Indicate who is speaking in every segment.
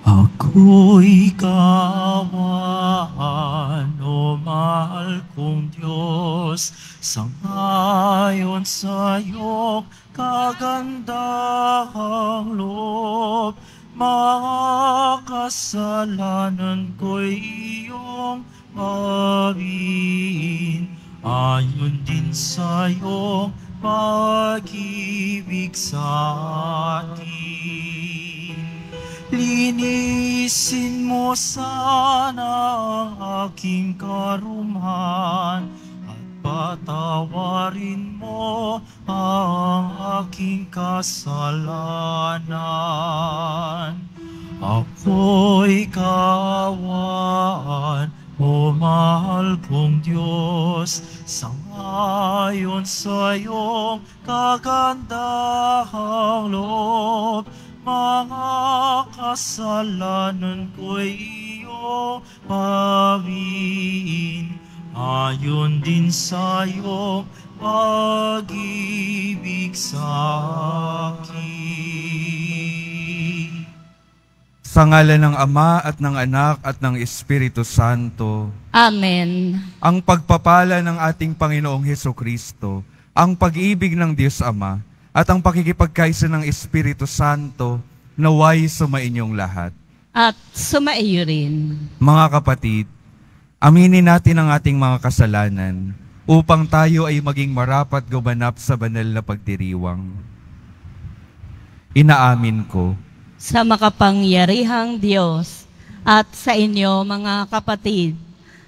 Speaker 1: Ako'y kaawaan, o mahal kong Diyos, sangayon sa iyong kagandahang loob. Mga kasalanan ko'y iyong bawiin, ayon din sa iyong pag-ibig sa atin. Linisin mo sana ang aking karumhan at patawarin mo ang aking kasalanan. Ako'y kaawaan, o mahal kong Diyos, sangayon sa iyong kagandahang loob. Mga kasalanan ko'y iyong bawiin, ayon din sa iyong pag-ibig sa akin.
Speaker 2: Sa ngalan ng Ama at ng Anak at ng Espiritu Santo.
Speaker 3: Amen.
Speaker 2: Ang pagpapala ng ating Panginoong Hesukristo, ang pag-ibig ng Diyos Ama, at ang pakikipagkaisa ng Espiritu Santo naway sumainyong lahat.
Speaker 3: At sumaiyo rin.
Speaker 2: Mga kapatid, aminin natin ang ating mga kasalanan upang tayo ay maging marapat gumanap sa banal na pagdiriwang. Inaamin ko
Speaker 3: Sa makapangyarihang Diyos at sa inyo mga kapatid,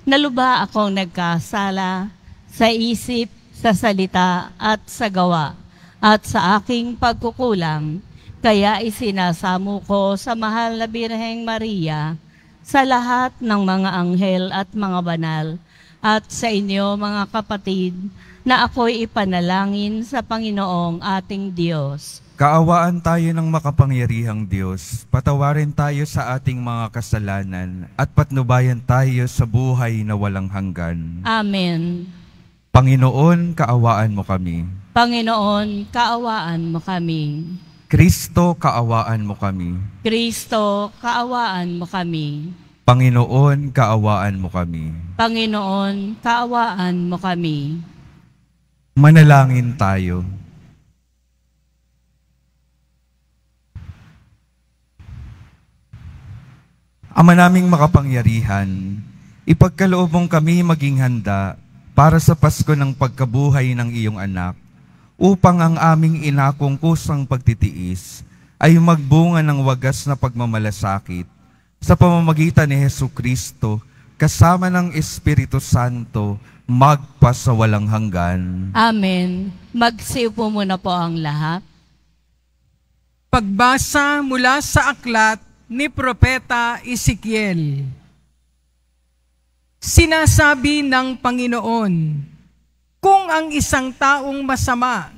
Speaker 3: na lubha akong nagkasala sa isip, sa salita at sa gawa, at sa aking pagkukulang, kaya isinasamo ko sa mahal na Birheng Maria, sa lahat ng mga anghel at mga banal, at sa inyo mga kapatid, na ako'y ipanalangin sa Panginoong ating Diyos.
Speaker 2: kaawaan tayo ng makapangyarihang Diyos, patawarin tayo sa ating mga kasalanan, at patnubayan tayo sa buhay na walang hanggan.
Speaker 3: Amen.
Speaker 2: Panginoon, kaawaan mo kami.
Speaker 3: Panginoon, kaawaan mo kami.
Speaker 2: Kristo, kaawaan mo kami.
Speaker 3: Kristo, kaawaan mo kami.
Speaker 2: Panginoon, kaawaan mo kami.
Speaker 3: Panginoon, kaawaan mo kami.
Speaker 2: Manalangin tayo. Ama naming makapangyarihan, ipagkaloob mong kami maging handa para sa Pasko ng pagkabuhay ng iyong anak, upang ang aming inakong kusang pagtitiis ay magbunga ng wagas na pagmamalasakit sa pamamagitan ni Hesukristo, kasama ng Espiritu Santo, magpasawalang hanggan.
Speaker 3: Amen. Magsiupo muna po ang lahat.
Speaker 4: Pagbasa mula sa aklat ni Propeta Ezekiel. Sinasabi ng Panginoon, kung ang isang taong masama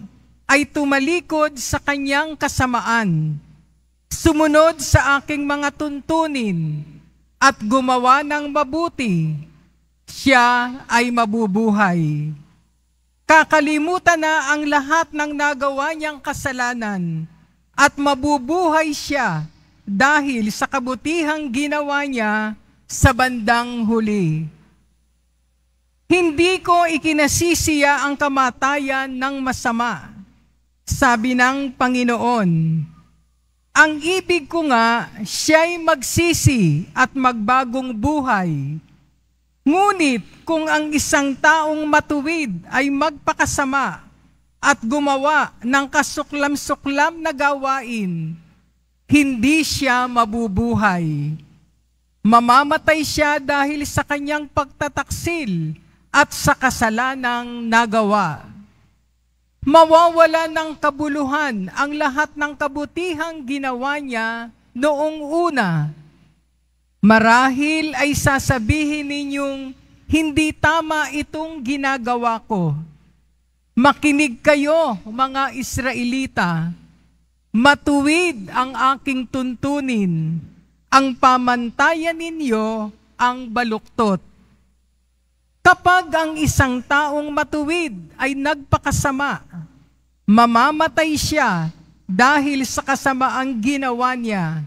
Speaker 4: ay tumalikod sa kanyang kasamaan, sumunod sa aking mga tuntunin at gumawa ng mabuti, siya ay mabubuhay. Kakalimutan na ang lahat ng nagawa niyang kasalanan at mabubuhay siya dahil sa kabutihang ginawa niya sa bandang huli. Hindi ko ikinasisiya ang kamatayan ng masama, sabi ng Panginoon. Ang ibig ko nga, siya'y magsisi at magbagong buhay. Ngunit kung ang isang taong matuwid ay magpakasama at gumawa ng kasuklam-suklam na gawain, hindi siya mabubuhay. Mamamatay siya dahil sa kanyang pagtataksil at sa kasalanang nagawa. Mawawala ng kabuluhan ang lahat ng kabutihang ginawa niya noong una. Marahil ay sasabihin ninyong, hindi tama itong ginagawa ko. Makinig kayo, mga Israelita. Matuwid ang aking tuntunin. Ang pamantayan ninyo ang baluktot. Kapag ang isang taong matuwid ay nagpakasama, mamamatay siya dahil sa kasamaang ginawa niya.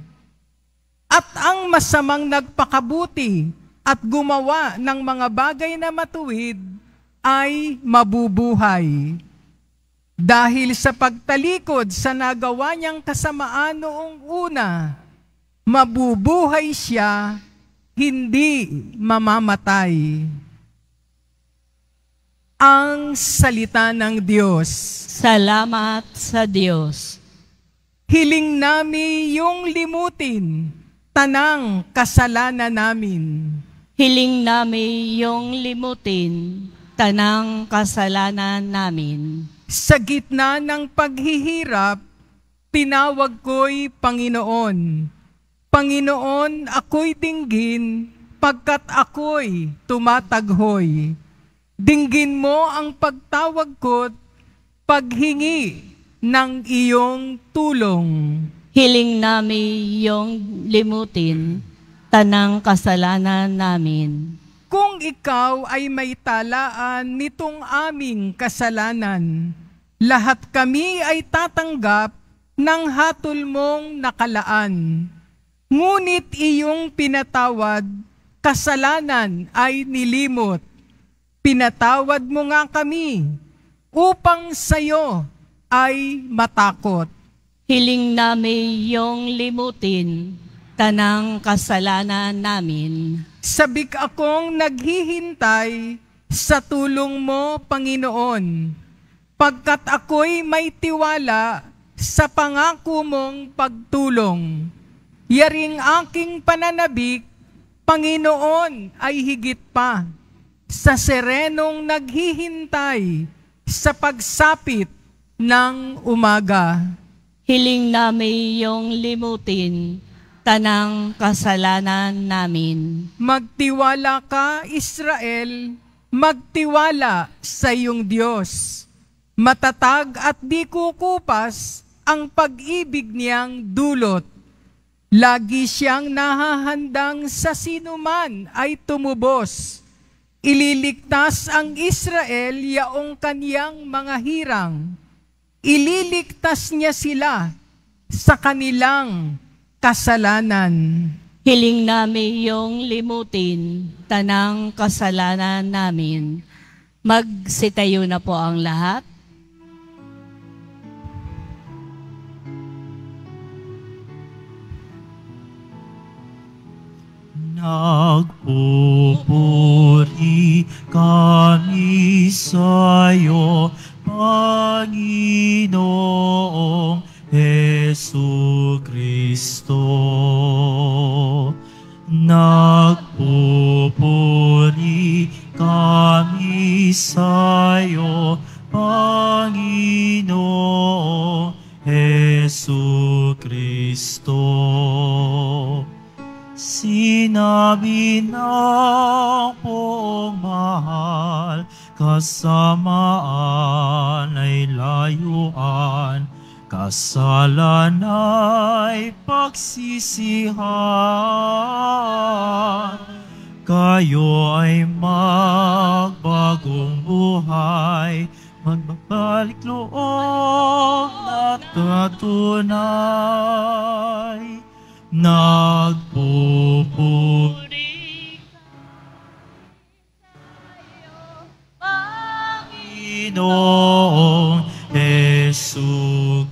Speaker 4: At ang masamang nagpakabuti at gumawa ng mga bagay na matuwid ay mabubuhay. Dahil sa pagtalikod sa nagawa niyang kasamaan noong una, mabubuhay siya, hindi mamamatay. Ang salita ng Diyos.
Speaker 3: Salamat sa Diyos.
Speaker 4: Hiling namin yung limutin, tanang kasalanan namin.
Speaker 3: Hiling namin yung limutin, tanang kasalanan namin.
Speaker 4: Sa gitna ng paghihirap, tinawag ko'y Panginoon. Panginoon, ako'y dinggin, pagkat ako'y tumataghoy. Dinggin mo ang pagtawag ko't paghingi ng iyong tulong.
Speaker 3: Hiling namin yung limutin, tanang kasalanan namin.
Speaker 4: Kung ikaw ay may talaan nitong aming kasalanan, lahat kami ay tatanggap ng hatol mong nakalaan. Ngunit iyong pinatawad, kasalanan ay nilimot. Pinatawad mo nga kami upang sa'yo ay matakot.
Speaker 3: Hiling namin yung limutin, tanang kasalanan namin.
Speaker 4: Sabik akong naghihintay sa tulong mo, Panginoon, pagkat ako'y may tiwala sa pangako mong pagtulong. Yaring aking pananabik, Panginoon, ay higit pa sa serenong naghihintay sa pagsapit ng umaga.
Speaker 3: Hiling namin yung limutin, tanang kasalanan namin.
Speaker 4: Magtiwala ka, Israel, magtiwala sa iyong Diyos. Matatag at di kukupas ang pag-ibig niyang dulot. Lagi siyang nahahandang sa sinuman ay tumubos. Ililigtas ang Israel yaong kaniyang mga hirang. Ililigtas niya sila sa kanilang kasalanan.
Speaker 3: Hiling namin yung limutin, tanang kasalanan namin. Magsitayo na po ang lahat.
Speaker 1: Nagpupuri kami sa'yo, Panginoong Jesucristo. Nagpupuri kami sa'yo, Panginoong Jesucristo. Sinabi ng poong mahal, kasamaan ay layuan, kasalan ay pagsisihan. Kayo ay magbagong buhay, magbabalik loob na tatunay. Nagpupuri Panginoong Jesucristo.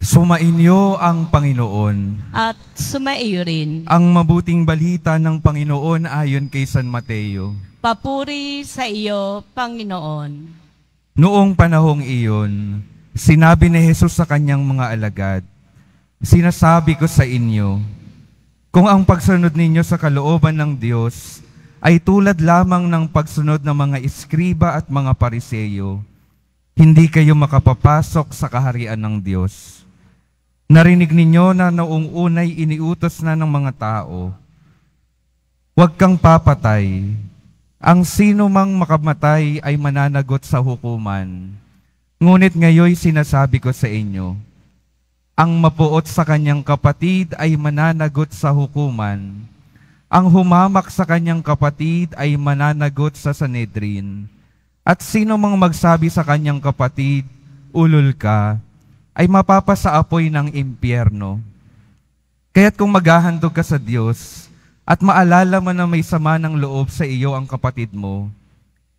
Speaker 2: Sumainyo ang Panginoon.
Speaker 3: At sumaiyo rin.
Speaker 2: Ang mabuting balita ng Panginoon ayon kay San Mateo.
Speaker 3: Papuri sa iyo, Panginoon.
Speaker 2: Noong panahong iyon, sinabi ni Jesus sa kanyang mga alagad, "Sinasabi ko sa inyo, kung ang pagsunod ninyo sa kalooban ng Diyos ay tulad lamang ng pagsunod ng mga iskriba at mga pariseyo, hindi kayo makapapasok sa kaharian ng Diyos. Narinig ninyo na noong unay iniutos na ng mga tao, huwag kang papatay. Ang sino mang makamatay ay mananagot sa hukuman. Ngunit ngayoy sinasabi ko sa inyo, ang mapuot sa kanyang kapatid ay mananagot sa hukuman. Ang humamak sa kanyang kapatid ay mananagot sa Sanhedrin. At sino mang magsabi sa kanyang kapatid, ulol ka, ay mapapasa apoy ng impyerno. Kaya't kung maghahandog ka sa Diyos at maalala mo na may sama ng loob sa iyo ang kapatid mo,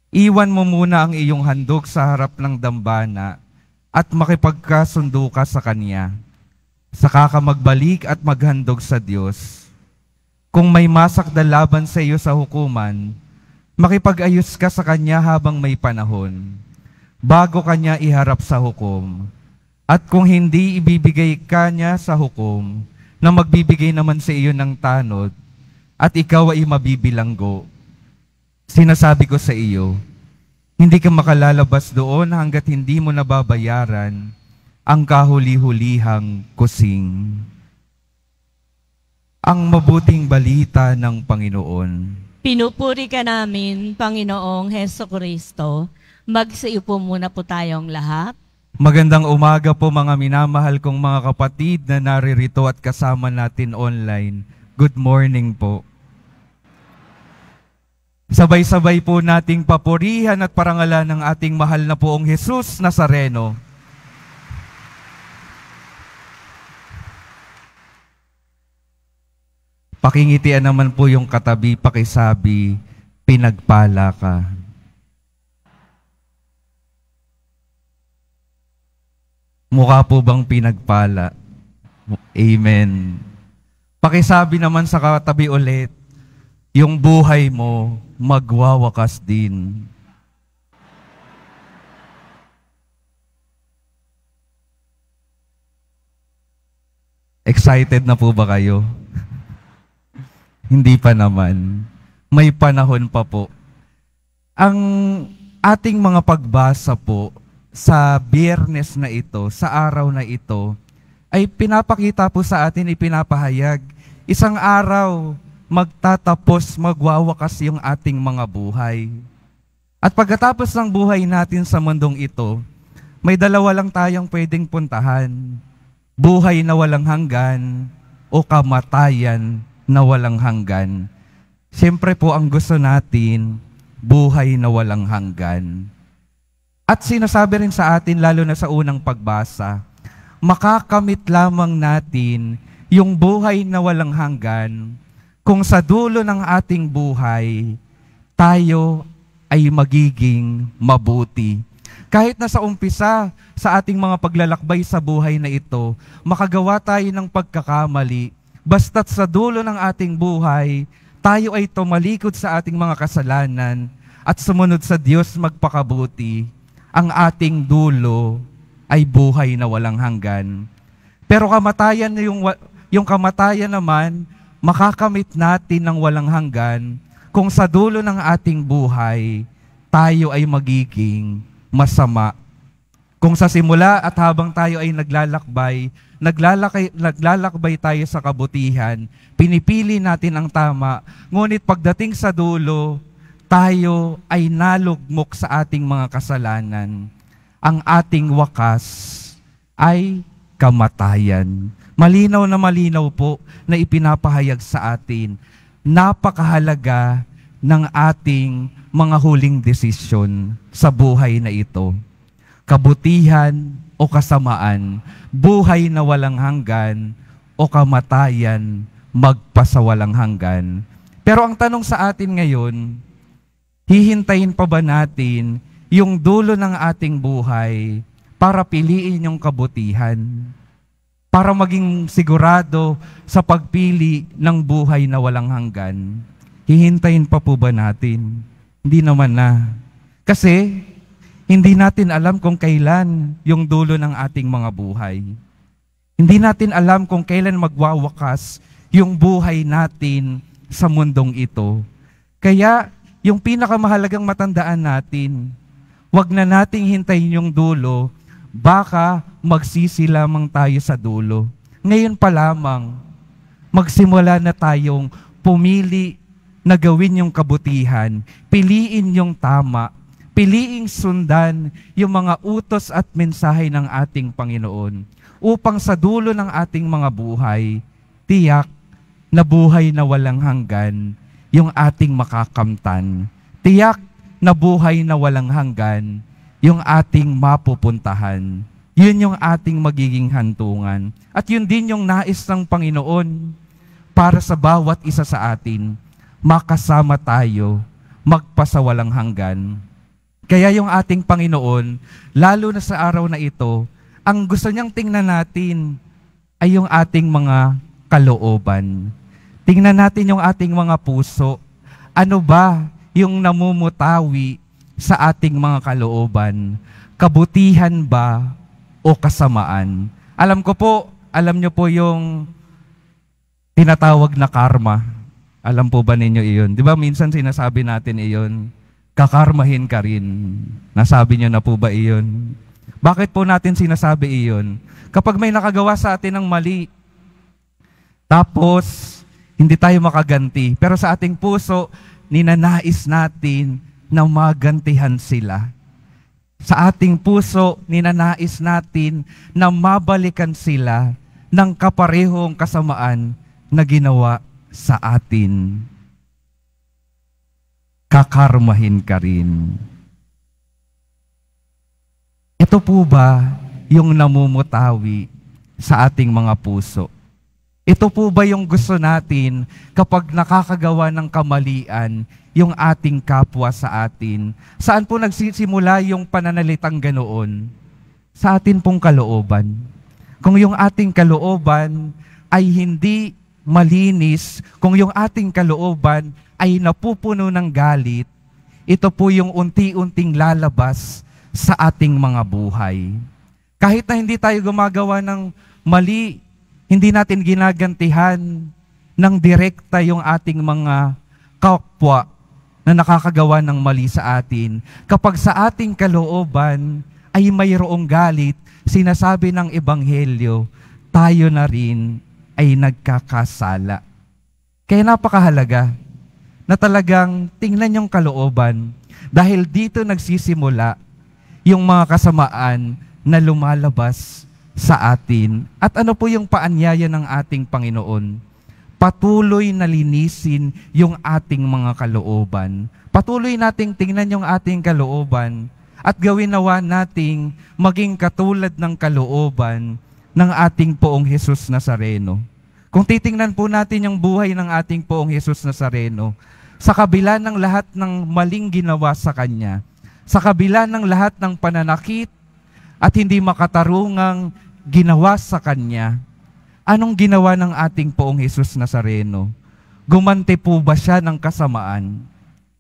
Speaker 2: iwan mo muna ang iyong handog sa harap ng dambana at makipagkasundo ka sa Kanya. Saka ka magbalik at maghandog sa Diyos. Kung may masakdal laban sa iyo sa hukuman, makipag-ayos ka sa Kanya habang may panahon, bago Kanya iharap sa hukom. At kung hindi ibibigay Kanya sa hukom, na magbibigay naman sa iyo ng tanod, at ikaw ay mabibilanggo, sinasabi ko sa iyo, hindi ka makalalabas doon hanggat hindi mo nababayaran ang kahuli-hulihang kusing. Ang mabuting balita ng Panginoon.
Speaker 3: Pinupuri ka namin, Panginoong Hesukristo. Magsiupo muna po tayong lahat.
Speaker 2: Magandang umaga po mga minamahal kong mga kapatid na naririto at kasama natin online. Good morning po. Sabay-sabay po nating papurihan at parangalan ng ating mahal na poong Jesus Nazareno. Pakingitian naman po yung katabi, pakisabi, pinagpala ka. Mukha po bang pinagpala? Amen. Pakisabi naman sa katabi ulit, yung buhay mo magwawakas din. Excited na po ba kayo? Hindi pa naman. May panahon pa po. Ang ating mga pagbasa po sa Biyernes na ito, sa araw na ito, ay pinapakita po sa atin, ipinapahayag, isang araw magtatapos, magwawakas yung ating mga buhay. At pagkatapos ng buhay natin sa mundong ito, may dalawa lang tayong pwedeng puntahan. Buhay na walang hanggan o kamatayan na walang hanggan. Siyempre po ang gusto natin, buhay na walang hanggan. At sinasabi rin sa atin, lalo na sa unang pagbasa, makakamit lamang natin yung buhay na walang hanggan kung sa dulo ng ating buhay, tayo ay magiging mabuti. Kahit na sa umpisa, sa ating mga paglalakbay sa buhay na ito, makagawa tayo ng pagkakamali, basta't sa dulo ng ating buhay, tayo ay tumalikod sa ating mga kasalanan at sumunod sa Diyos magpakabuti, ang ating dulo ay buhay na walang hanggan. Pero kamatayan, yung kamatayan naman, makakamit natin ng walang hanggan kung sa dulo ng ating buhay, tayo ay magiging masama. Kung sa simula at habang tayo ay naglalakbay tayo sa kabutihan, pinipili natin ang tama, ngunit pagdating sa dulo, tayo ay nalugmok sa ating mga kasalanan. Ang ating wakas ay kamatayan. Malinaw na malinaw po na ipinapahayag sa atin. Napakahalaga ng ating mga huling desisyon sa buhay na ito. Kabutihan o kasamaan, buhay na walang hanggan o kamatayan, magpasawalang hanggan. Pero ang tanong sa atin ngayon, hihintayin pa ba natin yung dulo ng ating buhay para piliin yung kabutihan? Para maging sigurado sa pagpili ng buhay na walang hanggan? Hihintayin pa po ba natin? Hindi naman na. Kasi hindi natin alam kung kailan yung dulo ng ating mga buhay. Hindi natin alam kung kailan magwawakas yung buhay natin sa mundong ito. Kaya yung pinakamahalagang matandaan natin, wag na nating hintayin yung dulo, baka magsisi lamang tayo sa dulo. Ngayon pa lamang, magsimula na tayong pumili na gawin yung kabutihan, piliin yung tama, piliing sundan yung mga utos at mensahe ng ating Panginoon upang sa dulo ng ating mga buhay, tiyak na buhay na walang hanggan yung ating makakamtan. Tiyak na buhay na walang hanggan yung ating mapupuntahan. Yun yung ating magiging hantungan. At yun din yung nais ng Panginoon para sa bawat isa sa atin. Makasama tayo, magpasawalang hanggan. Kaya yung ating Panginoon, lalo na sa araw na ito, ang gusto niyang tingnan natin ay yung ating mga kalooban. Tingnan natin yung ating mga puso. Ano ba yung namumutawi sa ating mga kalooban? Kabutihan ba o kasamaan? Alam ko po, alam niyo po yung tinatawag na karma. Alam po ba ninyo iyon? Di ba minsan sinasabi natin iyon, kakarmahin ka rin. Nasabi niyo na po ba iyon? Bakit po natin sinasabi iyon? Kapag may nakagawa sa atin ng mali, tapos hindi tayo makaganti, pero sa ating puso, ninanais natin na magantihan sila. Sa ating puso, ninanais natin na mabalikan sila ng kaparehong kasamaan na ginawa sa atin. Kakarmahin ka rin. Ito po ba yung namumutawi sa ating mga puso? Ito po ba yung gusto natin kapag nakakagawa ng kamalian yung ating kapwa sa atin? Saan po nagsisimula yung pananalitang ganoon? Sa atin pong kalooban. Kung yung ating kalooban ay hindi malinis, kung yung ating kalooban ay napupuno ng galit, ito po yung unti-unting lalabas sa ating mga buhay. Kahit na hindi tayo gumagawa ng mali, hindi natin ginagantihan ng direkta yung ating mga kapwa na nakakagawa ng mali sa atin. Kapag sa ating kalooban ay mayroong galit, sinasabi ng Ebanghelyo, tayo na rin ay nagkakasala. Kaya napakahalaga na talagang tingnan yung kalooban dahil dito nagsisimula yung mga kasamaan na lumalabas sa atin. At ano po yung paanyaya ng ating Panginoon? Patuloy na linisin yung ating mga kalooban. Patuloy nating tingnan yung ating kalooban at gawin nawa nating maging katulad ng kalooban ng ating Poong Jesus Nazareno. Kung titingnan po natin yung buhay ng ating Poong Jesus Nazareno, sa kabila ng lahat ng maling ginawa sa Kanya, sa kabila ng lahat ng pananakit at hindi makatarungang ginawa sa Kanya, anong ginawa ng ating Poong Jesus Nazareno? Gumanti po ba siya ng kasamaan?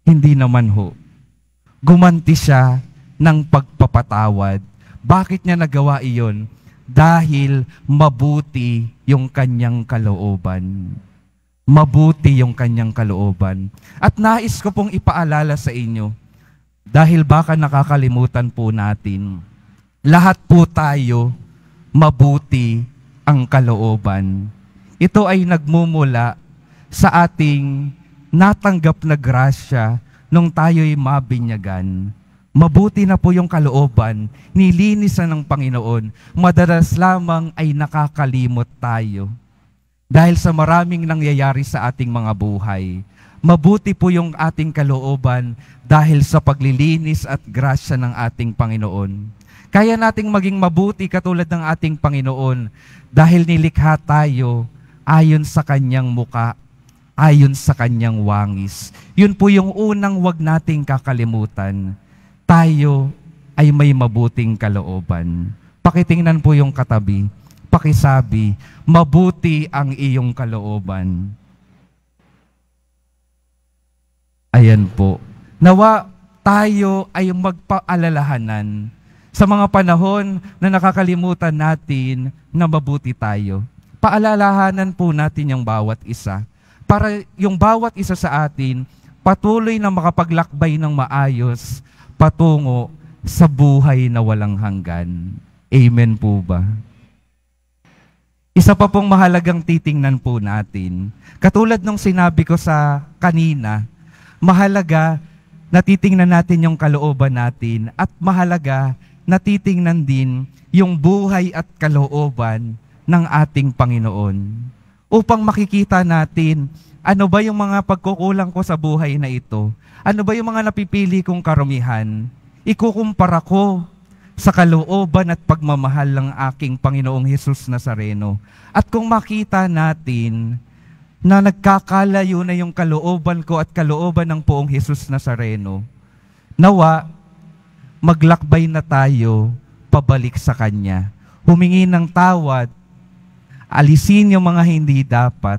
Speaker 2: Hindi naman ho. Gumanti siya ng pagpapatawad. Bakit niya nagawa iyon? Dahil mabuti yung kanyang kalooban. Mabuti yung kanyang kalooban. At nais ko pong ipaalala sa inyo, dahil baka nakakalimutan po natin, lahat po tayo mabuti ang kalooban. Ito ay nagmumula sa ating natanggap na grasya nung tayo'y mabinyagan. Mabuti na po yung kalooban, nilinisan ng Panginoon. Madalas lamang ay nakakalimot tayo. Dahil sa maraming nangyayari sa ating mga buhay. Mabuti po yung ating kalooban dahil sa paglilinis at grasya ng ating Panginoon. Kaya nating maging mabuti katulad ng ating Panginoon dahil nilikha tayo ayon sa Kanyang muka, ayon sa Kanyang wangis. Yun po yung unang wag nating kakalimutan. Tayo ay may mabuting kalooban. Pakitingnan po yung katabi. Pakisabi, mabuti ang iyong kalooban. Ayan po. Nawa tayo ay magpaalalahanan sa mga panahon na nakakalimutan natin na mabuti tayo. Paalalahanan po natin yung bawat isa. Para yung bawat isa sa atin patuloy na makapaglakbay ng maayos patungo sa buhay na walang hanggan. Amen po ba? Isa pa pong mahalagang titingnan po natin. Katulad nung sinabi ko sa kanina, mahalaga na titingnan natin yung kalooban natin at mahalaga na titingnan din yung buhay at kalooban ng ating Panginoon. Upang makikita natin ano ba yung mga pagkukulang ko sa buhay na ito? Ano ba yung mga napipili kong karumihan? Ikukumpara ko sa kalooban at pagmamahal ng aking Panginoong Hesus Nazareno. At kung makita natin na nagkakalayo na yung kalooban ko at kalooban ng Poong Hesus Nazareno, nawa, maglakbay na tayo pabalik sa Kanya. Humingi ng tawad, alisin yung mga hindi dapat,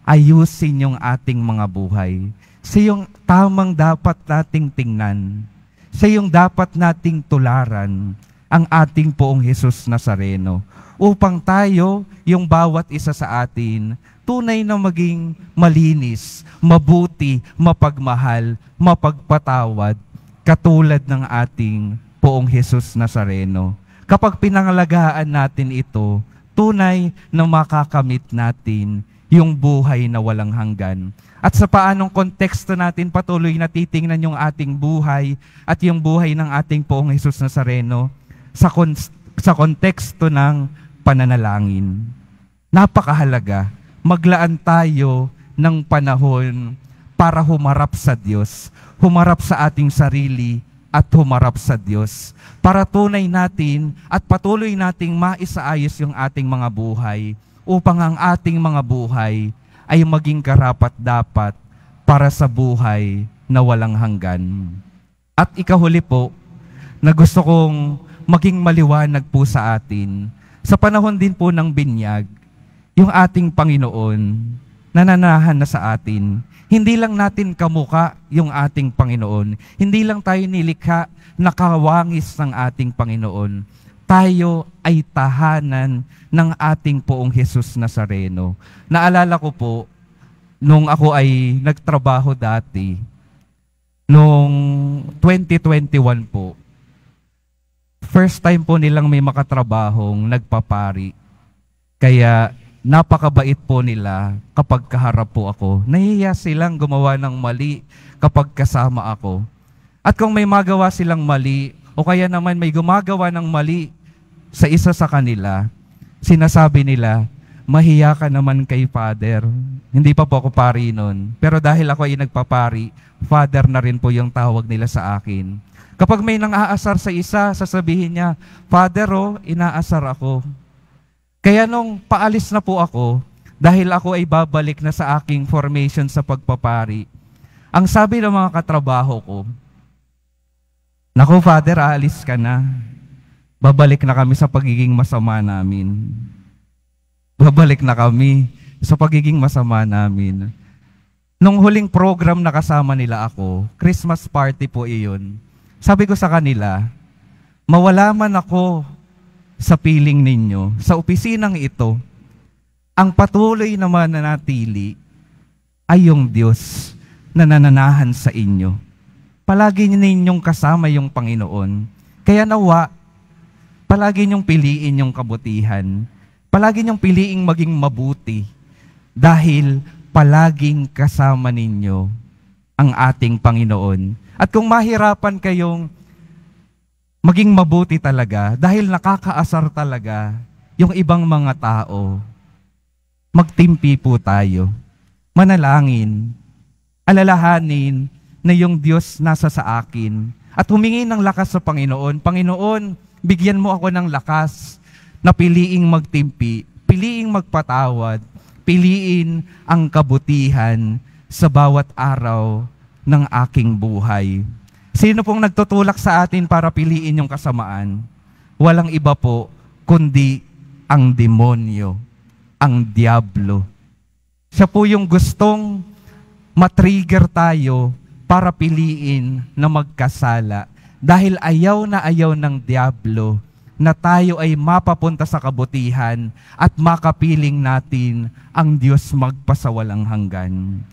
Speaker 2: ayusin yung ating mga buhay. Sa yung tamang dapat nating tingnan, sa yung dapat nating tularan ang ating Poong Hesus Nazareno, upang tayo, yung bawat isa sa atin, tunay na maging malinis, mabuti, mapagmahal, mapagpatawad, katulad ng ating Poong Hesus Nazareno. Kapag pinangalagaan natin ito, tunay na makakamit natin yung buhay na walang hanggan. At sa paanong konteksto natin patuloy na titingnan yung ating buhay at yung buhay ng ating Poong Hesus Nazareno sa konteksto ng pananalangin. Napakahalaga, maglaan tayo ng panahon para humarap sa Diyos, humarap sa ating sarili at humarap sa Diyos. Para tunay natin at patuloy nating maisaayos yung ating mga buhay upang ang ating mga buhay ay maging karapat-dapat para sa buhay na walang hanggan. At ikahuli po, na gusto kong maging maliwanag po sa atin, sa panahon din po ng binyag, yung ating Panginoon nananahan na sa atin. Hindi lang natin kamuka yung ating Panginoon. Hindi lang tayo nilikha na kawangis ng ating Panginoon. Tayo ay tahanan ng ating Poong Hesus Nazareno. Naalala ko po, nung ako ay nagtrabaho dati, nung 2021 po, first time po nilang may makatrabahong nagpapari. Kaya napakabait po nila kapag kaharap po ako. Nahihiya silang gumawa ng mali kapag kasama ako. At kung may magawa silang mali, o kaya naman may gumagawa ng mali sa isa sa kanila, sinasabi nila, mahiya ka naman kay Father. Hindi pa po ako pari nun. Pero dahil ako ay nagpapari, Father na rin po yung tawag nila sa akin. Kapag may nang-aasar sa isa, sasabihin niya, Father, inaasar ako. Kaya nung paalis na po ako, dahil ako ay babalik na sa aking formation sa pagpapari, ang sabi ng mga katrabaho ko, naku, Father, aalis ka na. Babalik na kami sa pagiging masama namin. Babalik na kami sa pagiging masama namin. Nung huling program na kasama nila ako, Christmas party po iyon, sabi ko sa kanila, mawala man ako sa piling ninyo, sa opisinang ito, ang patuloy na mananatili ay yung Diyos na nananahan sa inyo. Palagi ninyong kasama yung Panginoon. Kaya nawa, palagi niyong piliin yung kabutihan. Palagi niyong piliing maging mabuti. Dahil palaging kasama ninyo ang ating Panginoon. At kung mahirapan kayong maging mabuti talaga, dahil nakakaasar talaga yung ibang mga tao, magtimpi po tayo. Manalangin. Alalahanin na yung Diyos nasa sa akin. At humingi ng lakas sa Panginoon. Panginoon, bigyan mo ako ng lakas na piliing magtimpi, piliing magpatawad, piliin ang kabutihan sa bawat araw ng aking buhay. Sino pong nagtutulak sa atin para piliin yung kasamaan? Walang iba po, kundi ang demonyo, ang diablo. Siya po yung gustong matrigger tayo para piliin na magkasala. Dahil ayaw ng diablo na tayo ay mapapunta sa kabutihan at makapiling natin ang Diyos magpasawalang hanggan.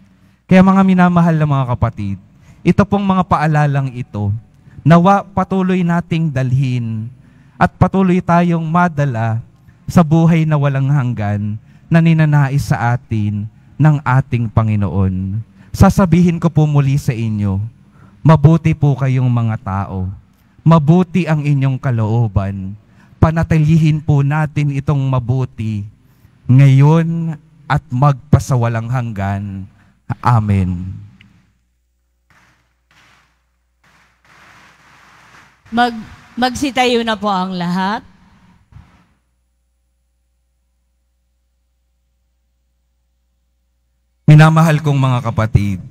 Speaker 2: Kaya mga minamahal na mga kapatid, ito pong mga paalalang ito, nawa patuloy nating dalhin at patuloy tayong madala sa buhay na walang hanggan na ninanais sa atin ng ating Panginoon. Sasabihin ko po muli sa inyo, mabuti po kayong mga tao. Mabuti ang inyong kalooban. Panatilihin po natin itong mabuti ngayon at magpasawalang hanggan. Amen.
Speaker 3: Magsitayo na po ang lahat.
Speaker 2: Minamahal kong mga kapatid,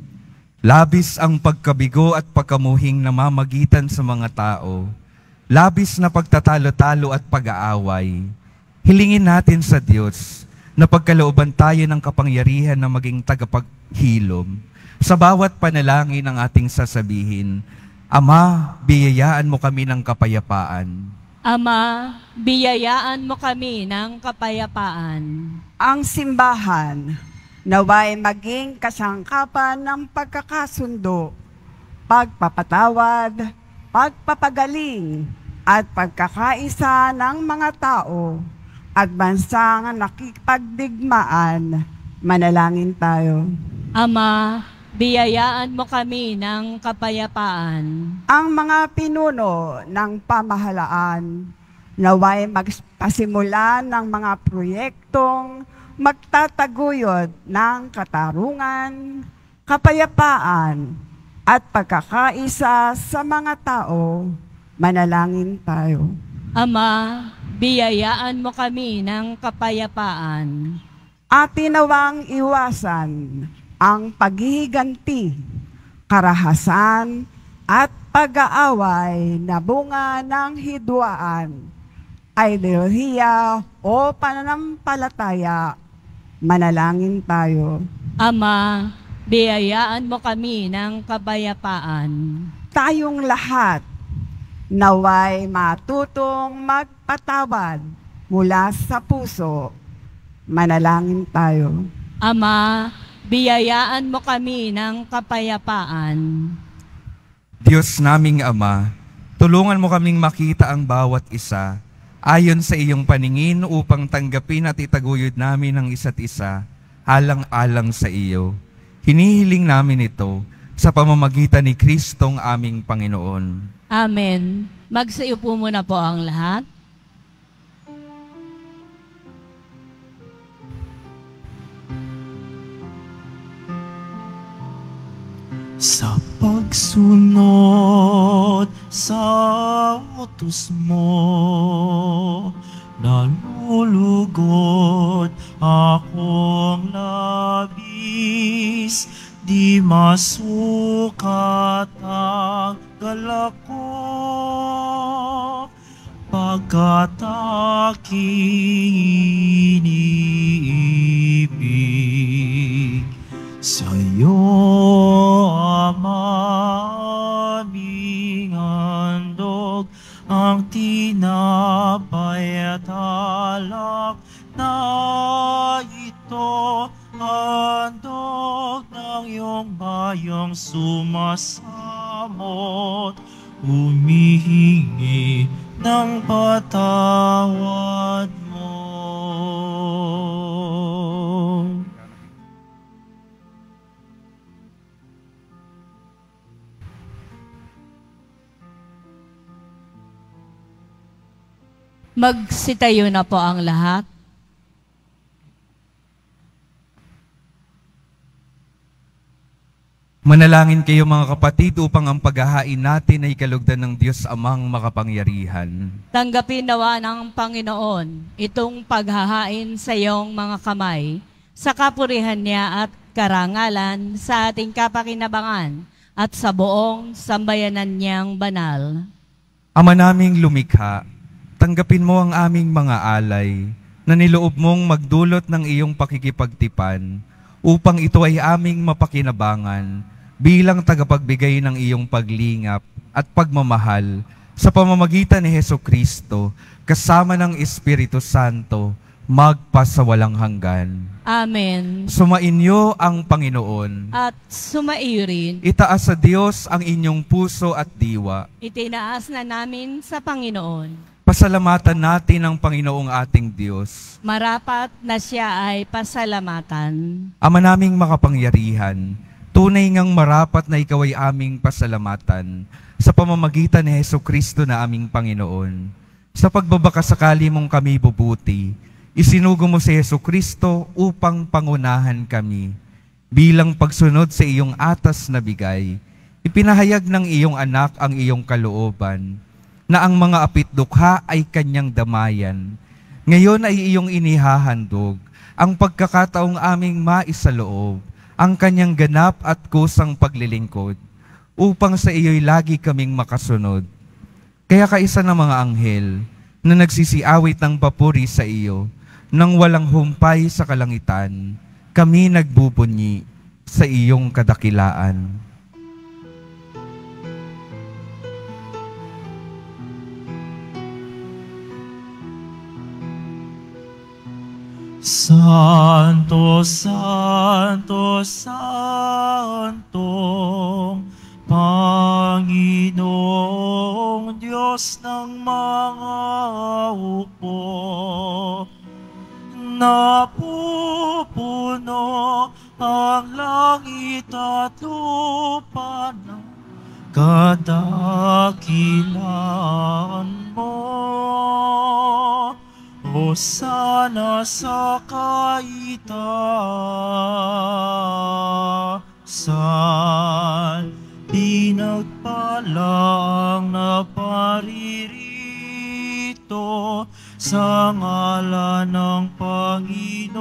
Speaker 2: labis ang pagkabigo at pagkamuhing namamagitan sa mga tao, labis na pagtatalo-talo at pag-aaway. Hilingin natin sa Diyos na pagkalooban tayo ng kapangyarihan na maging tagapaghilom. Sa bawat panalangin ang ating sasabihin, Ama, biyayaan mo kami ng kapayapaan.
Speaker 3: Ama, biyayaan mo kami ng kapayapaan.
Speaker 5: Ang simbahan naway maging kasangkapan ng pagkakasundo, pagpapatawad, pagpapagaling, at pagkakaisa ng mga tao at bansang nakipagdigmaan. Manalangin tayo.
Speaker 3: Ama, biyayaan mo kami ng kapayapaan.
Speaker 5: Ang mga pinuno ng pamahalaan naway magpasimula ng mga proyektong magtataguyod ng katarungan, kapayapaan, at pagkakaisa sa mga tao. Manalangin tayo.
Speaker 3: Ama, biyayaan mo kami ng kapayapaan.
Speaker 5: At tinawang iwasan ang paghihiganti, karahasan, at pag-aaway na bunga ng hidwaan, ideolohiya o pananampalataya. Manalangin tayo.
Speaker 3: Ama, biyayaan mo kami ng kapayapaan.
Speaker 5: Tayong lahat naway matutong magpatawad mula sa puso. Manalangin tayo.
Speaker 3: Ama, biyayaan mo kami ng kapayapaan.
Speaker 2: Diyos naming Ama, tulungan mo kaming makita ang bawat isa ayon sa iyong paningin upang tanggapin at itaguyod namin ang isa't isa, alang-alang sa iyo. Hinihiling namin ito sa pamamagitan ni Kristong aming Panginoon.
Speaker 3: Amen. Magsayupo muna po ang lahat.
Speaker 1: Sa pagsunod sa utos mo, nalulugod akong labis, di masukat ang galak ko, pagkat aking iniibig. Sa'yo, Ama, aming handog, ang tinapay at alak na ito, handog ng iyong bayang sumasamot, humihingi ng patawad mo.
Speaker 3: Magsitayo na po ang lahat.
Speaker 2: Manalangin kayo mga kapatid upang ang paghahain natin ay kalugdan ng Diyos Amang makapangyarihan.
Speaker 3: Tanggapin nawa ng Panginoon itong paghahain sa iyong mga kamay, sa kapurihan niya at karangalan sa ating kapakinabangan at sa buong sambayanan niyang banal.
Speaker 2: Ama naming lumikha, tanggapin mo ang aming mga alay na niloob mong magdulot ng iyong pakikipagtipan upang ito ay aming mapakinabangan bilang tagapagbigay ng iyong paglingap at pagmamahal sa pamamagitan ni Hesukristo kasama ng Espiritu Santo magpasawalang hanggan.
Speaker 3: Amen.
Speaker 2: Sumainyo ang Panginoon.
Speaker 3: At sumaiyo rin,
Speaker 2: Itaas sa Diyos ang inyong puso at diwa.
Speaker 3: itinaas na namin sa Panginoon.
Speaker 2: Pasalamatan natin ang Panginoong ating Diyos.
Speaker 3: Marapat na siya ay pasalamatan.
Speaker 2: Ama naming makapangyarihan, tunay ngang marapat na ikaw ay aming pasalamatan sa pamamagitan ni Hesukristo na aming Panginoon. Sa pagbabakasakali mong kami bubuti, isinugo mo si Hesukristo upang pangunahan kami. Bilang pagsunod sa iyong atas na bigay, ipinahayag ng iyong anak ang iyong kalooban. na ang mga apitdukha ay kanyang damayan. Ngayon ay iyong inihahandog ang pagkakataong aming maisaloob, ang kanyang ganap at kusang paglilingkod, upang sa iyo'y lagi kaming makasunod. Kaya kaisa ng mga anghel na nagsisiawit ng papuri sa iyo, nang walang humpay sa kalangitan, kami nagbubunyi sa iyong kadakilaan.
Speaker 1: Santo, Santo, Santo, Panginoong Diyos ng mga hukbo, napupuno ang langit at lupa ng kadakilaan mo. Hosana sa kaitaasan, pinagpala ang naparirito sa ngalan ng Panginoon.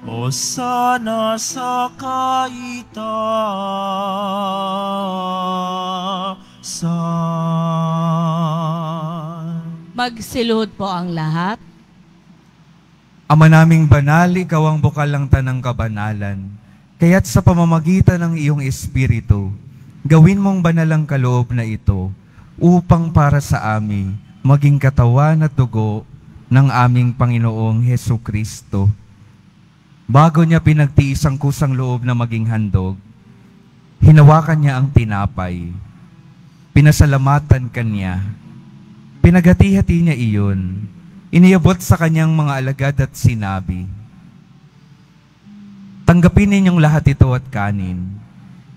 Speaker 1: Hosana sa kaitaasan.
Speaker 3: Magsiluhod po ang lahat.
Speaker 2: Ama naming banal, ikaw ang bukal ng tanang kabanalan. Kaya't sa pamamagitan ng iyong Espiritu, gawin mong banal ang kaloob na ito upang para sa amin maging katawan at dugo ng aming Panginoong Hesukristo. Bago niya pinagtiis ang kusang loob na maging handog, hinawakan niya ang tinapay, pinasalamatan kanya, pinaghati-hati niya iyon, iniabot sa kanyang mga alagad at sinabi, "Tanggapin ninyong lahat ito at kanin.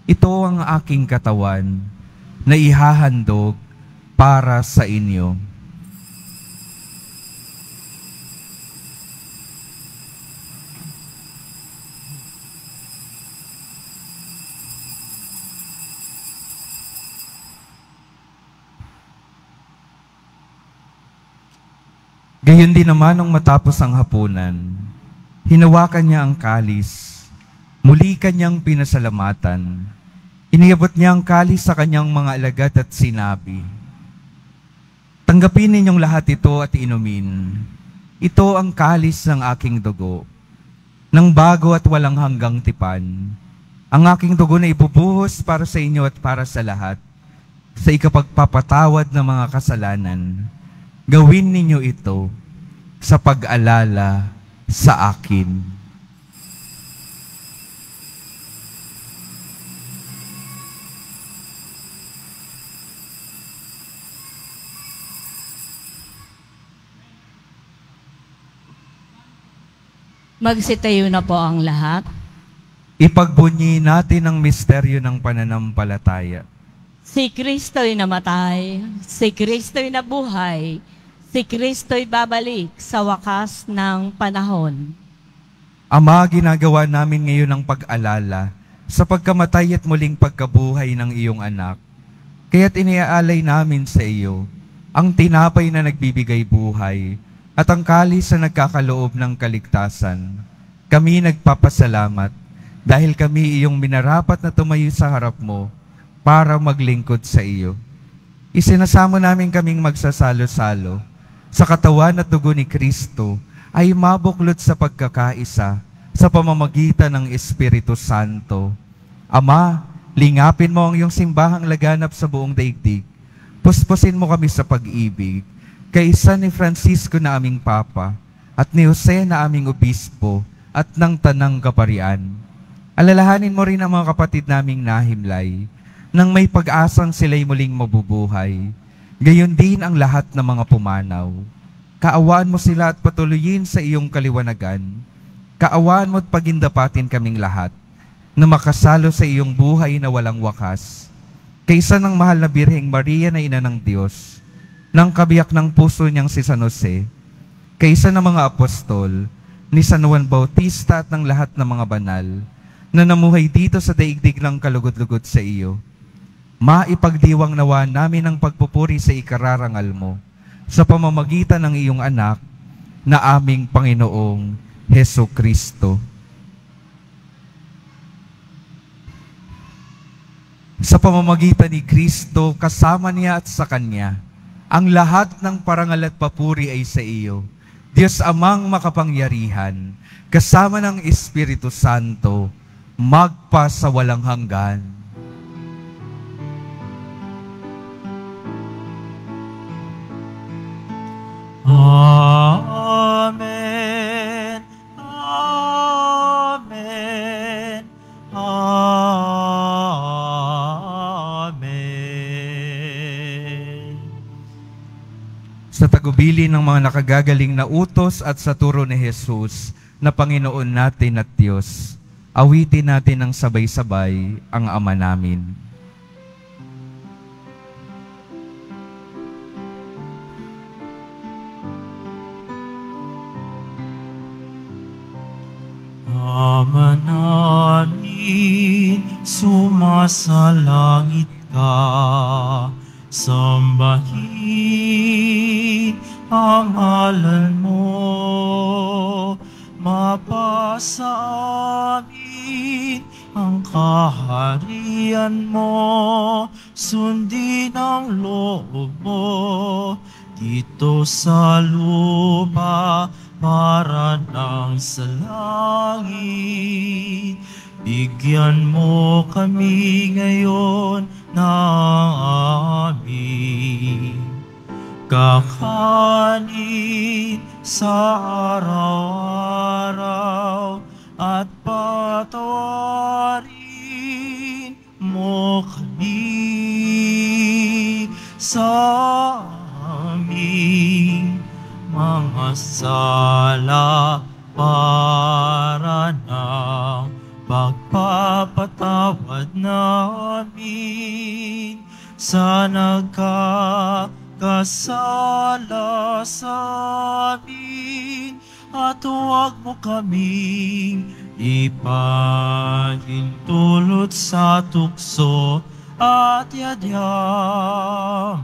Speaker 2: Ito ang aking katawan na ihahandog para sa inyo." Gayon din naman nung matapos ang hapunan, hinawakan niya ang kalis, muli kanyang pinasalamatan. Iniabot niya ang kalis sa kanyang mga alagad at sinabi, "Tanggapin ninyong lahat ito at inumin. Ito ang kalis ng aking dugo, ng bago at walang hanggang tipan. Ang aking dugo na ibubuhos para sa inyo at para sa lahat, sa ikapagpapatawad ng mga kasalanan. Gawin ninyo ito sa pag-alala sa akin."
Speaker 3: Magsitayo na po ang lahat.
Speaker 2: Ipagbunyi natin ang misteryo ng pananampalataya.
Speaker 3: Si Kristo'y namatay, si Kristo'y nabuhay, si Kristo'y babalik sa wakas ng panahon.
Speaker 2: Ama, ginagawa namin ngayon ang pag-alala sa pagkamatay at muling pagkabuhay ng iyong anak. Kaya't iniaalay namin sa iyo ang tinapay na nagbibigay buhay at ang kalis na nagkakaloob ng kaligtasan. Kami nagpapasalamat dahil kami iyong minarapat na tumayo sa harap mo para maglingkod sa iyo. Isinasamo namin kaming magsasalo-salo sa katawan at dugo ni Kristo ay mabuklod sa pagkakaisa sa pamamagitan ng Espiritu Santo. Ama, lingapin mo ang iyong simbahang laganap sa buong daigdig. Puspusin mo kami sa pag-ibig, kaisa ni Francisco na aming Papa at ni Jose na aming Obispo at ng Tanang Kaparian. Alalahanin mo rin ang mga kapatid naming nahimlay, nang may pag-asang sila'y muling mabubuhay. Gayon din ang lahat ng mga pumanaw. Kaawaan mo sila at patuloyin sa iyong kaliwanagan. Kaawaan mo at pagindapatin kaming lahat na makasalo sa iyong buhay na walang wakas. Kaysa ng mahal na Birheng Maria na Ina ng Diyos, ng kabiyak ng puso niyang si San Jose, kaysa ng mga apostol, ni San Juan Bautista at ng lahat ng mga banal, na namuhay dito sa daigdig ng kalugod-lugod sa iyo. maipagdiwang nawa namin ang pagpupuri sa ikararangal mo sa pamamagitan ng iyong anak na aming Panginoong Heso Kristo. Sa pamamagitan ni Kristo, kasama niya at sa Kanya, ang lahat ng parangal at papuri ay sa iyo, Diyos Amang makapangyarihan, kasama ng Espiritu Santo, magpa sa walang hanggan.
Speaker 1: Amen. Amen. Amen.
Speaker 2: Sa tagubili ng mga nakagagaling na utos at sa turo ni Jesus na Panginoon natin at Diyos, awitin natin ng sabay-sabay ang Ama namin.
Speaker 1: Ama namin, sumasalangit ka, sambahin ang ngalan mo, mapasa amin ang kaharian mo, sundin ang loob mo, dito sa lupa, para nang sa langit. Bigyan mo kami ngayon ng aming kakanin sa araw-araw at patawarin mo kami sa aming mga sala para ng pagpapatawad namin sa nagkakasala sa amin, at huwag mo kaming ipahintulot sa tukso, at yadya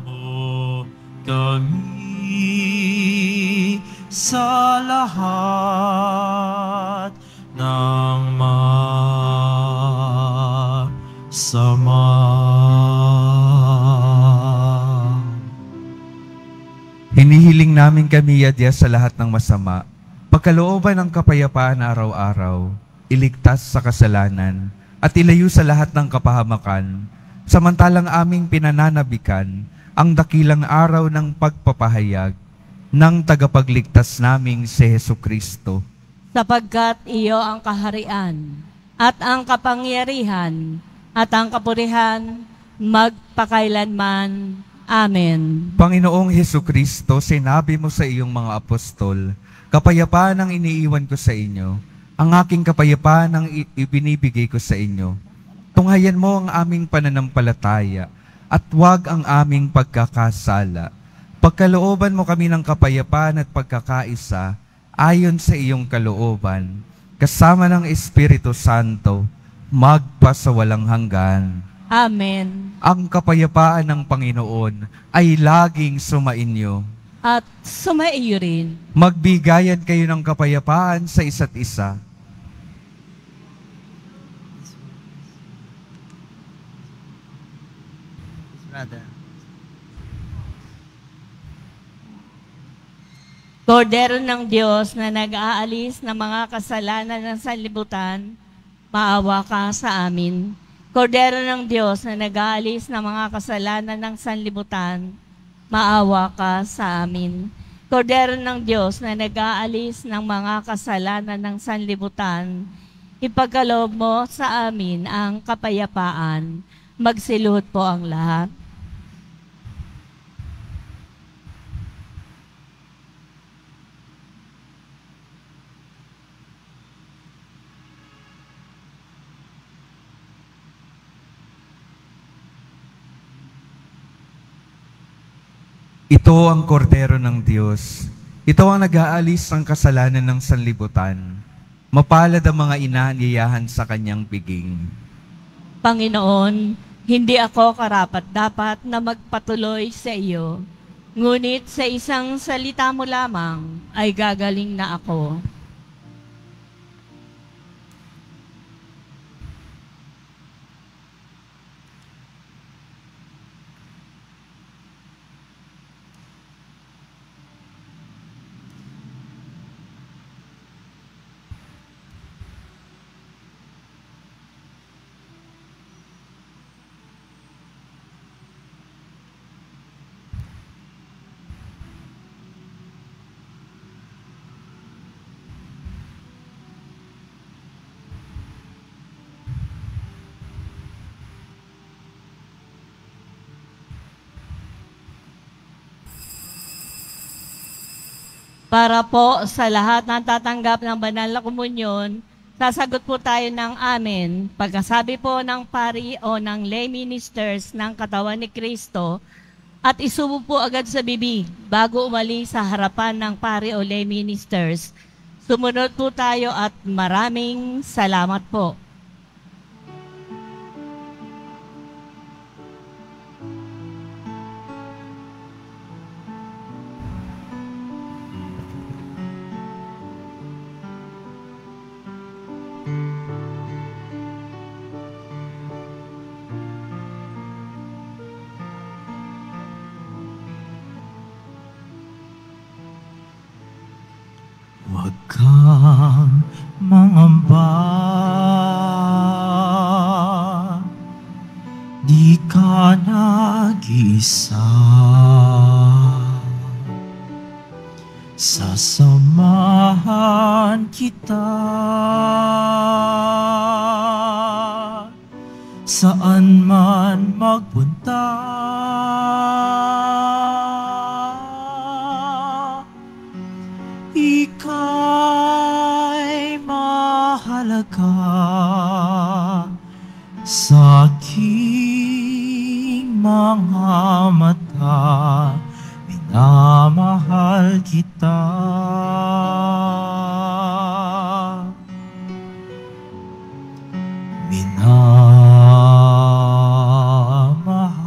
Speaker 1: mo kami sa lahat ng masama.
Speaker 2: Hinihiling namin kami, Yadya, sa lahat ng masama, pagkalooban ng kapayapaan araw-araw, iligtas sa kasalanan, at ilayo sa lahat ng kapahamakan, samantalang aming pinananabikan ang dakilang araw ng pagpapahayag ng tagapagligtas naming si Jesucristo.
Speaker 3: Sapagkat iyo ang kaharian, at ang kapangyarihan, at ang kapurihan, magpakailanman. Amen.
Speaker 2: Panginoong Jesucristo, sinabi mo sa iyong mga apostol, kapayapaan ang iniiwan ko sa inyo, ang aking kapayapaan ang ibinibigay ko sa inyo. Tunghayan mo ang aming pananampalataya, at huwag ang aming pagkakasala. Pagkalooban mo kami ng kapayapaan at pagkakaisa, ayon sa iyong kalooban, kasama ng Espiritu Santo, magpa sa walang hanggan.
Speaker 3: Amen.
Speaker 2: Ang kapayapaan ng Panginoon ay laging sumainyo.
Speaker 3: At sumaiyo rin.
Speaker 2: Magbigayan kayo ng kapayapaan sa isa't isa.
Speaker 3: Kordero ng Diyos na nag-aalis ng mga kasalanan ng sanlibutan, maawa ka sa amin. Kordero ng Diyos na nag-aalis ng mga kasalanan ng sanlibutan, maawa ka sa amin. Kordero ng Diyos na nag-aalis ng mga kasalanan ng sanlibutan, ipagkaloob mo sa amin ang kapayapaan. Magsiluhod po ang lahat.
Speaker 2: Ito ang kordero ng Diyos. Ito ang nag-aalis ng kasalanan ng sanlibutan. Mapalad ang mga inaanyayahan sa kanyang piging.
Speaker 3: Panginoon, Hindi ako karapat-dapat na magpatuloy sa iyo, ngunit sa isang salita mo lamang ay gagaling na ako. Para po sa lahat ng tatanggap ng banal na komunyon, sasagot po tayo ng amen. Pagkasabi po ng pari o ng lay ministers ng katawan ni Kristo at isubo po agad sa bibig bago umalis sa harapan ng pari o lay ministers. Sumunod po tayo at maraming salamat po.
Speaker 1: Huwag kang mangamba, di ka nag-isa. Sasamahan kita saan man magpunta. Ika'y mahalaga sa aking mga mata, minamahal kita.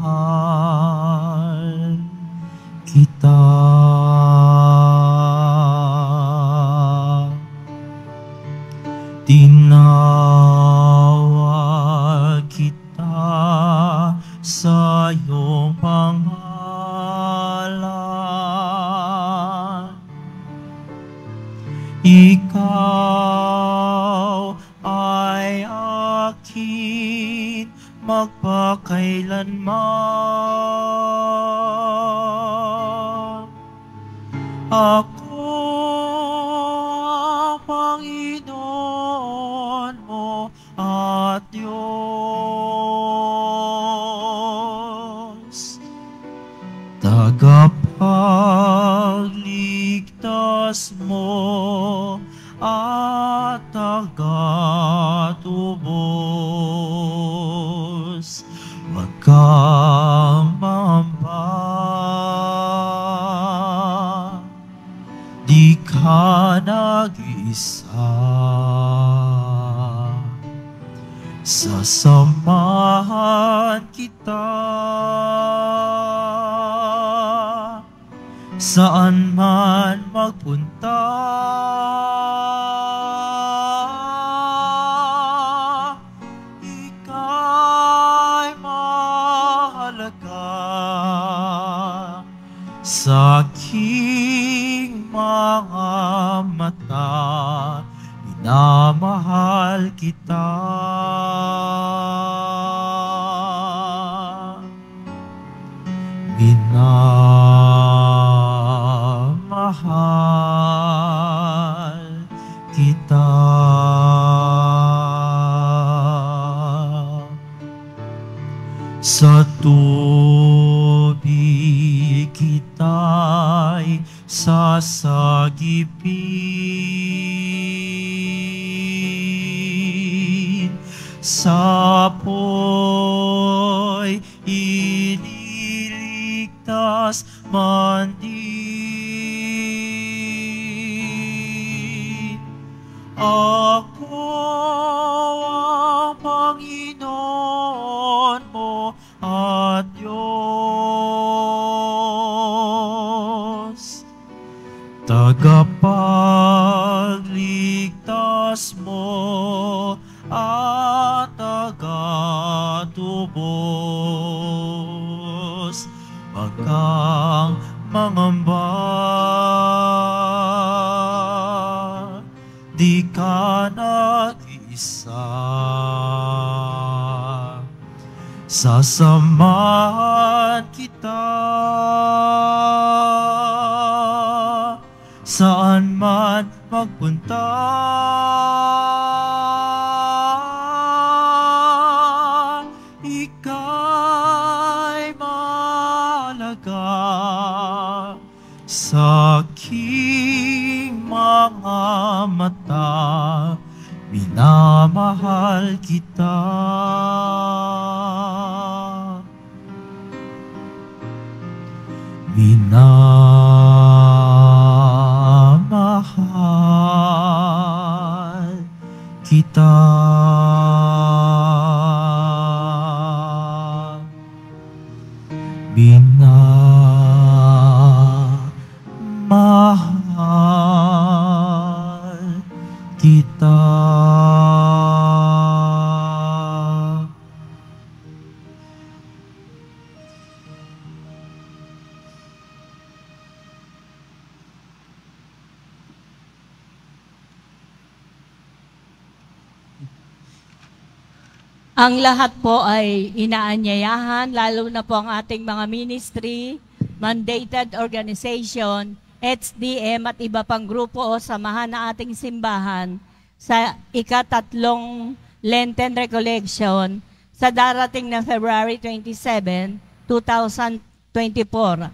Speaker 1: Minamahal kita. Tinawag kita sa iyong pangalan. Ikaw ay akin magpakailanman. Ako ang Panginoon mo at Diyos, tagapagligtas mo at tagatubos. Huwag kang mangamba, di ka nag-isa. Sasamahan kita saan man magpunta. Ika'y mahalaga sa aking mga mata, minamahal kita. Minamahal kita. Sa tubig kita'y sasagipin, sa apoy ililigtas man din. Ako ang Panginoon mo tagapagligtas mo at tagatubos. Huwag kang mangamba, di ka nag-iisa. Sasamahan kita saan man magpunta. Ika'y mahalaga sa aking mga mata. Minamahal kita. Minamahal kita. Minamahal kita.
Speaker 3: Ang lahat po ay inaanyayahan, lalo na po ang ating mga ministry, mandated organization, HDM at iba pang grupo o samahan na ating simbahan sa ika-3 Lenten Recollection sa darating na February 27, 2024,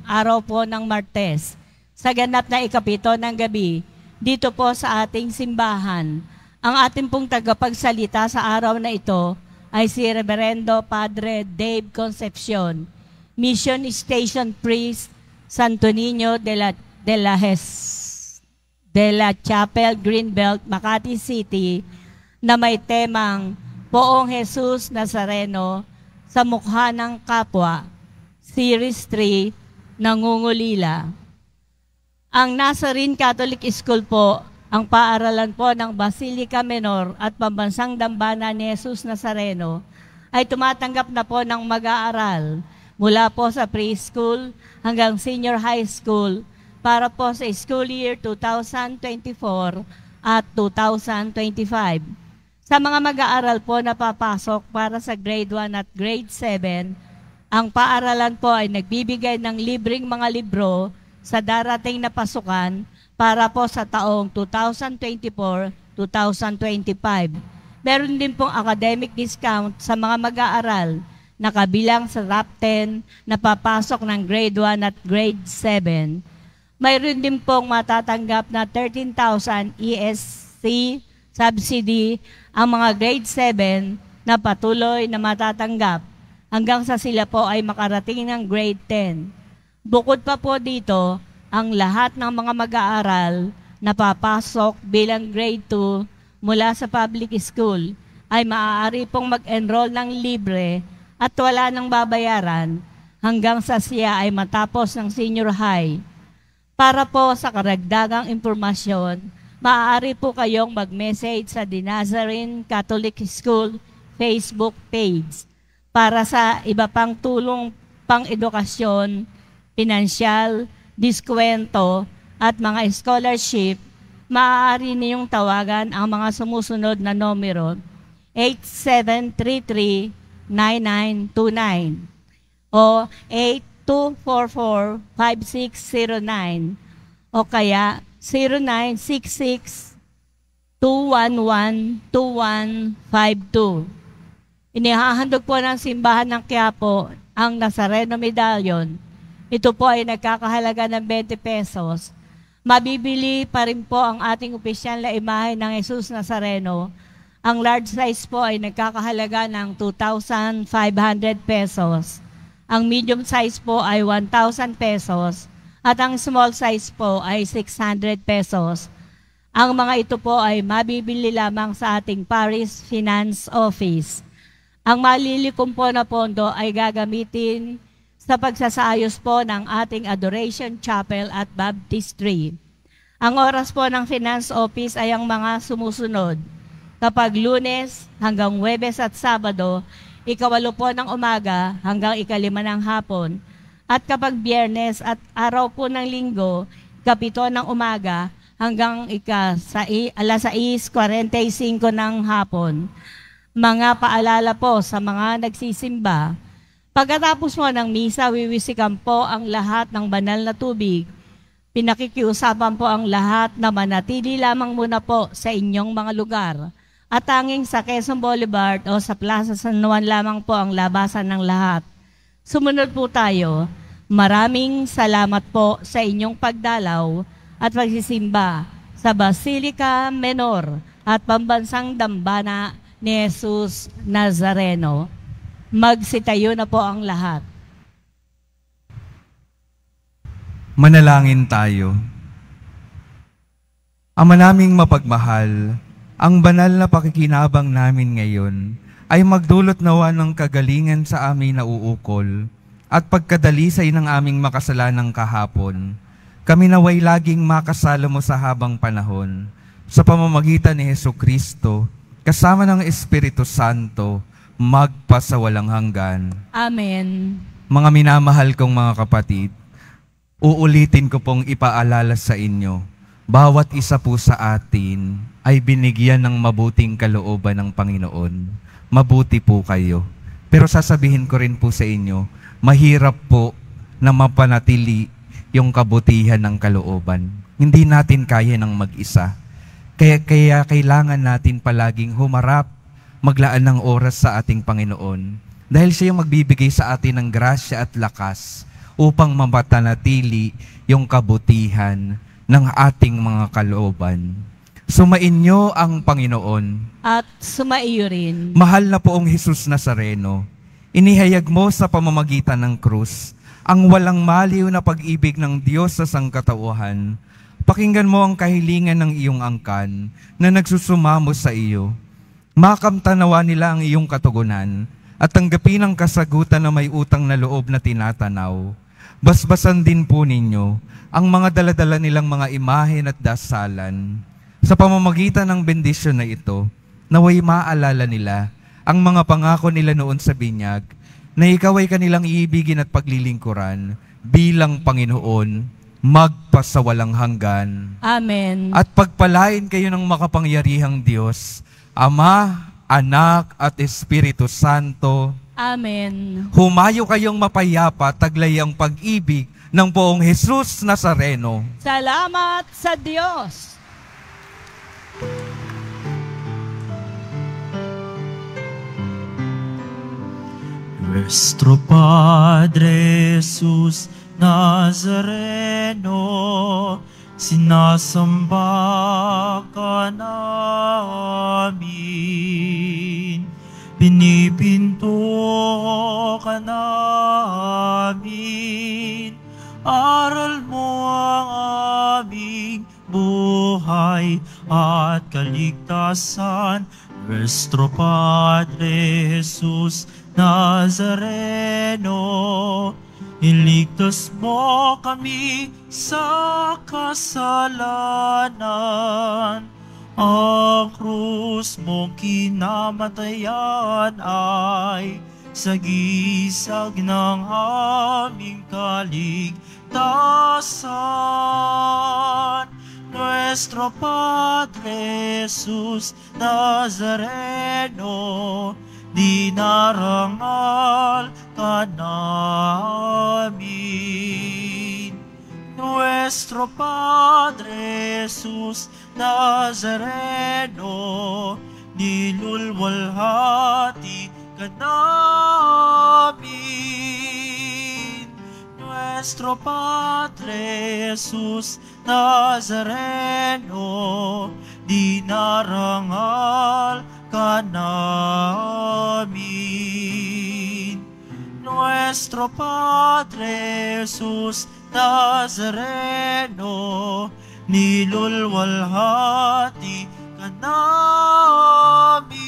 Speaker 3: araw po ng Martes, sa ganap na ika-7 ng gabi, dito po sa ating simbahan. Ang ating pong tagapagsalita sa araw na ito ay si Reverendo Padre Dave Concepcion, Mission Station Priest, Santo Niño de la Chapel, Greenbelt, Makati City, na may temang Poong Jesus Nazareno sa Mukha ng Kapwa, Series 3, Nangungulila. Ang Nazarene Catholic School po, ang paaralan po ng Basilica Menor at Pambansang Dambana ni Jesus Nazareno, ay tumatanggap na po ng mag-aaral mula po sa preschool hanggang senior high school para po sa school year 2024 at 2025. Sa mga mag-aaral po na papasok para sa grade 1 at grade 7, ang paaralan po ay nagbibigay ng libreng mga libro sa darating na pasukan para po sa taong 2024-2025. Meron din pong academic discount sa mga mag-aaral na kabilang sa top 10 na papasok ng grade 1 at grade 7. Mayroon din pong matatanggap na 13,000 ESC subsidy ang mga grade 7 na patuloy na matatanggap hanggang sa sila po ay makarating ng grade 10. Bukod pa po dito, ang lahat ng mga mag-aaral na papasok bilang grade 2 mula sa public school ay maaari pong mag-enroll ng libre at wala nang babayaran hanggang sa siya ay matapos ng senior high. Para po sa karagdagang impormasyon, maaari po kayong mag-message sa The Nazarene Catholic School Facebook page para sa iba pang tulong pang-edukasyon, pinansyal, diskwento at mga scholarship. Maaari niyong tawagan ang mga sumusunod na numero 8733-9929 o 8244-5609 o kaya 0966-211-2152. Inihahandog po ng simbahan ng Quiapo ang Nazareno Medallion. Ito po ay nagkakahalaga ng 20 pesos. Mabibili pa rin po ang ating opisyal na imahe ng Jesus Nazareno. Ang large size po ay nagkakahalaga ng 2,500 pesos. Ang medium size po ay 1,000 pesos. At ang small size po ay 600 pesos. Ang mga ito po ay mabibili lamang sa ating Parish Finance Office. Ang malilikom po na pondo ay gagamitin sa pagsasaayos po ng ating Adoration Chapel at Baptistry. Ang oras po ng Finance Office ay ang mga sumusunod. Kapag Lunes hanggang Huwebes at Sabado, 8 po ng umaga hanggang 5 ng hapon. At kapag Biyernes at araw po ng Linggo, 7 ng umaga hanggang alas 6:45 ng hapon. Mga paalala po sa mga nagsisimba. Pagkatapos mo ng misa, wiwisikan po ang lahat ng banal na tubig. Pinakikiusapan po ang lahat na manatili lamang muna po sa inyong mga lugar. At tanging sa Quezon Boulevard o sa Plaza San Juan lamang po ang labasan ng lahat. Sumunod po tayo. Maraming salamat po sa inyong pagdalaw at pagsisimba sa Basilica Menor at Pambansang Dambana ni Jesus Nazareno. Magsitayo na po ang lahat.
Speaker 2: Manalangin tayo. Ama naming mapagmahal, ang banal na pakikinabang namin ngayon ay magdulot nawa ng kagalingan sa aming nauukol at pagkadalisay ng aming makasalanang kahapon. Kami naway laging makasalo mo sa habang panahon sa pamamagitan ni Hesukristo kasama ng Espiritu Santo magpasawalang hanggan.
Speaker 3: Amen.
Speaker 2: Mga minamahal kong mga kapatid, uulitin ko pong ipaalala sa inyo, bawat isa po sa atin ay binigyan ng mabuting kalooban ng Panginoon. Mabuti po kayo. Pero sasabihin ko rin po sa inyo, mahirap po na mapanatili yung kabutihan ng kalooban. Hindi natin kaya ng mag-isa. Kaya kailangan natin palaging humarap, maglaan ng oras sa ating Panginoon. Dahil siya yung magbibigay sa atin ng grasya at lakas upang mapatanatili yung kabutihan ng ating mga kalooban. Sumainyo ang Panginoon.
Speaker 3: At sumaiyo rin.
Speaker 2: Mahal na poong Jesus Nazareno, inihayag mo sa pamamagitan ng krus ang walang maliw na pag-ibig ng Diyos sa sangkatauhan. Pakinggan mo ang kahilingan ng iyong angkan na nagsusumamo sa iyo. Makamtanawa nila ang iyong katugunan at tanggapin ang kasagutan na may utang na loob na tinatanaw. Basbasan din po ninyo ang mga daladala nilang mga imahen at dasalan. Sa pamamagitan ng bendisyon na ito, naway maalala nila ang mga pangako nila noon sa binyag na ikaw ay kanilang iibigin at paglilingkuran bilang Panginoon magpasawalang hanggan.
Speaker 3: Amen.
Speaker 2: At pagpalain kayo ng makapangyarihang Diyos, Ama, Anak at Espiritu Santo.
Speaker 3: Amen.
Speaker 2: Humayo kayong mapayapa, taglay ang pag-ibig ng poong Jesus Nazareno.
Speaker 3: Salamat sa Diyos.
Speaker 1: Nuestro Padre Jesus Nazareno, sinasamba ka namin, pinipinto ka namin, aral mo ang aming buhay at kaligtasan. Nuestro Padre Jesus Nazareno, iligtas mo kami sa kasalanan. Ang krus mong kinamatayan ay sagisag ng aming kaligtasan. Nuestro Padre Jesus Nazareno, dinarangal ka namin. Nuestro Padre Jesus Nazareno, nilulwalhati ka namin. Nuestro Padre Jesus Nazareno, dinarangal ka namin. Nuestro Padre Jesus Nazareno, nilulwalhati ka namin.